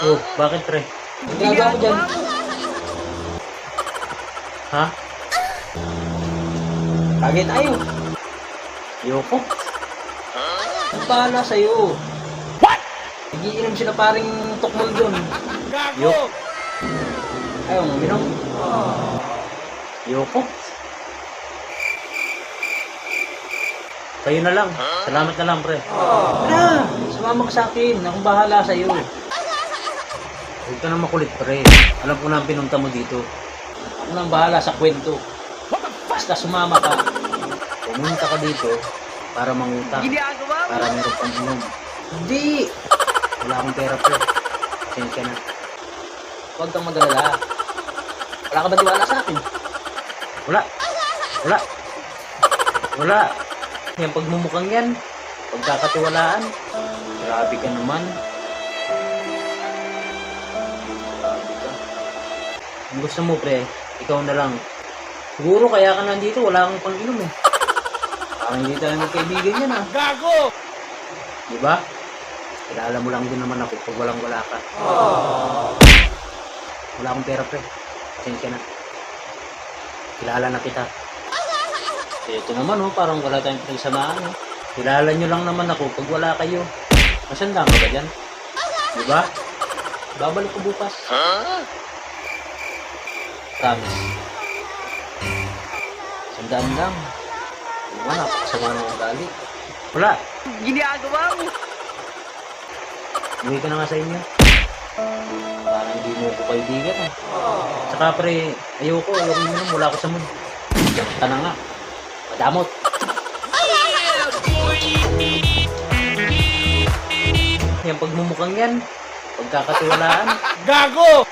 Oh, bakit pre? Ang gagawa mo dyan. Ha? Kagay tayo. Ayoko. Ang bahala sa'yo. What? Nagiinom sila paring tukmol doon. Ayoko. Ayaw mo, minom. Ayoko. Kayo na lang. Salamat na lang pre. Tara, sumama ka sa akin. Akong bahala sa'yo. Huwag ka na makulit pre. Alam ko na ang pinunta mo dito. Ako nang bahala sa kwento. Basta sumama ka. Pumunta ka dito para mangutang. Para meron pang inom. Hindi. Wala akong pera pre. Pasensya na. Huwag kang mag-alala. Wala ka ba tiwala sa akin? Wala. Wala. Wala. Yung pagmumukhang yan. Pagkakatiwalaan. Grabe ka naman. Grabe ka. Kung gusto mo pre, ikaw na lang. Siguro kaya ka nandito, wala kang pang inom eh. Parang hindi tayo magkaibigan yan ah. Gago! Diba? Kilala mo lang din naman ako pag walang wala ka. Wala akong pera pre. Pasensya na. Kilala na kita. Ito naman oh, parang wala tayong pinagsamahan oh. Kilala nyo lang naman ako pag wala kayo. Masanda ka ba dyan? Diba? Babalik ko bukas. Promise. Sandaan lang. Diba, napakasama ng ugali. Wala. Ginagawa mo! Uwi ka na nga sa inyo. Parang hindi mo ko kaibigan eh. Saka pre, ayoko minum, wala ako sa mood. Diyan ka na nga. Madamot. Yung pagmumukhang yan, pagkakatiwalaan. Gago!